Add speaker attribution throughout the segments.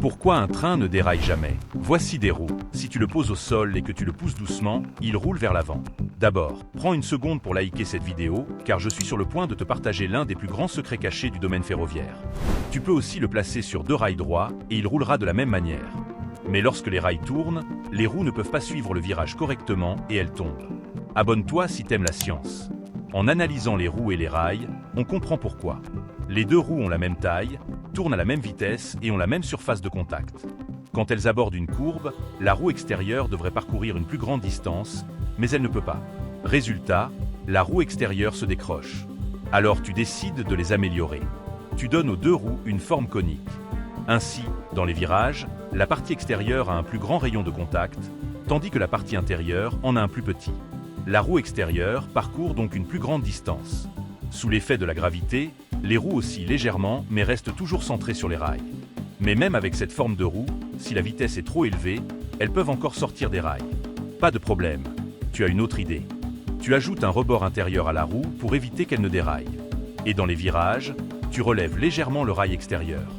Speaker 1: Pourquoi un train ne déraille jamais? Voici des roues. Si tu le poses au sol et que tu le pousses doucement, il roule vers l'avant. D'abord, prends une seconde pour liker cette vidéo, car je suis sur le point de te partager l'un des plus grands secrets cachés du domaine ferroviaire. Tu peux aussi le placer sur 2 rails droits et il roulera de la même manière. Mais lorsque les rails tournent, les roues ne peuvent pas suivre le virage correctement et elles tombent. Abonne-toi si t'aimes la science. En analysant les roues et les rails, on comprend pourquoi. Les 2 roues ont la même taille, tournent à la même vitesse et ont la même surface de contact. Quand elles abordent une courbe, la roue extérieure devrait parcourir une plus grande distance, mais elle ne peut pas. Résultat, la roue extérieure se décroche. Alors tu décides de les améliorer. Tu donnes aux 2 roues une forme conique. Ainsi, dans les virages, la partie extérieure a un plus grand rayon de contact, tandis que la partie intérieure en a un plus petit. La roue extérieure parcourt donc une plus grande distance. Sous l'effet de la gravité, les roues oscillent légèrement mais restent toujours centrées sur les rails. Mais même avec cette forme de roue, si la vitesse est trop élevée, elles peuvent encore sortir des rails. Pas de problème, tu as une autre idée. Tu ajoutes un rebord intérieur à la roue pour éviter qu'elle ne déraille. Et dans les virages, tu relèves légèrement le rail extérieur.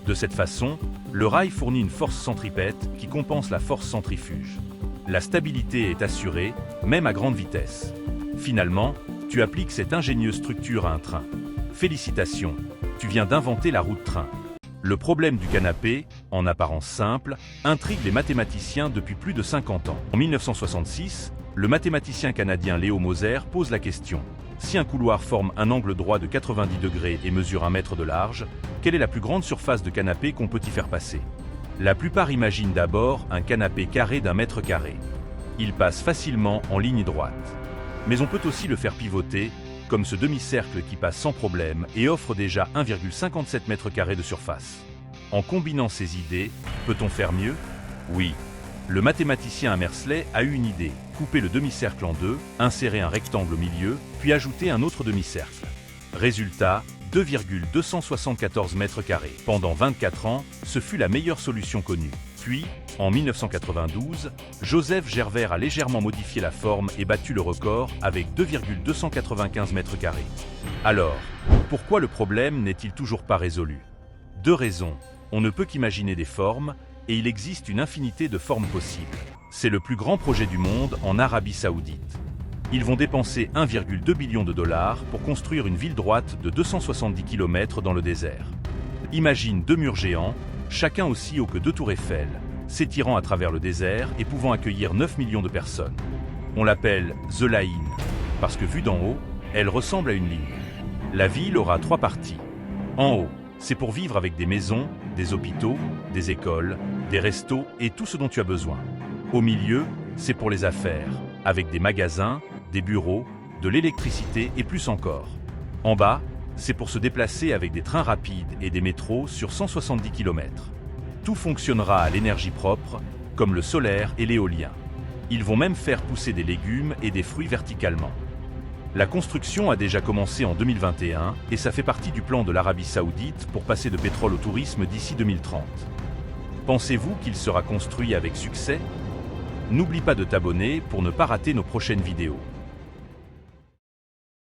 Speaker 1: De cette façon, le rail fournit une force centripète qui compense la force centrifuge. La stabilité est assurée, même à grande vitesse. Finalement, tu appliques cette ingénieuse structure à un train. Félicitations, tu viens d'inventer la roue de train. Le problème du canapé, en apparence simple, intrigue les mathématiciens depuis plus de 50 ans. En 1966, le mathématicien canadien Léo Moser pose la question. Si un couloir forme un angle droit de 90 degrés et mesure 1 mètre de large, quelle est la plus grande surface de canapé qu'on peut y faire passer? La plupart imaginent d'abord un canapé carré d'1 mètre carré. Il passe facilement en ligne droite. Mais on peut aussi le faire pivoter, comme ce demi-cercle qui passe sans problème et offre déjà 1,57 m² de surface. En combinant ces idées, peut-on faire mieux? Oui. Le mathématicien Hammersley a eu une idée, couper le demi-cercle en 2, insérer un rectangle au milieu, puis ajouter un autre demi-cercle. Résultat, 2,274 m². Pendant 24 ans, ce fut la meilleure solution connue. Puis, en 1992, Joseph Gerver a légèrement modifié la forme et battu le record avec 2,295 m². Alors, pourquoi le problème n'est-il toujours pas résolu? 2 raisons. On ne peut qu'imaginer des formes, et il existe une infinité de formes possibles. C'est le plus grand projet du monde en Arabie Saoudite. Ils vont dépenser 1,2 billion de dollars pour construire une ville droite de 270 km dans le désert. Imagine 2 murs géants, chacun aussi haut que 2 tours Eiffel, s'étirant à travers le désert et pouvant accueillir 9 millions de personnes. On l'appelle The Line, parce que vue d'en haut, elle ressemble à une ligne. La ville aura 3 parties. En haut, c'est pour vivre avec des maisons, des hôpitaux, des écoles, des restos et tout ce dont tu as besoin. Au milieu, c'est pour les affaires, avec des magasins, des bureaux, de l'électricité et plus encore. En bas, c'est pour se déplacer avec des trains rapides et des métros sur 170 km. Tout fonctionnera à l'énergie propre, comme le solaire et l'éolien. Ils vont même faire pousser des légumes et des fruits verticalement. La construction a déjà commencé en 2021 et ça fait partie du plan de l'Arabie Saoudite pour passer de pétrole au tourisme d'ici 2030. Pensez-vous qu'il sera construit avec succès? N'oublie pas de t'abonner pour ne pas rater nos prochaines vidéos.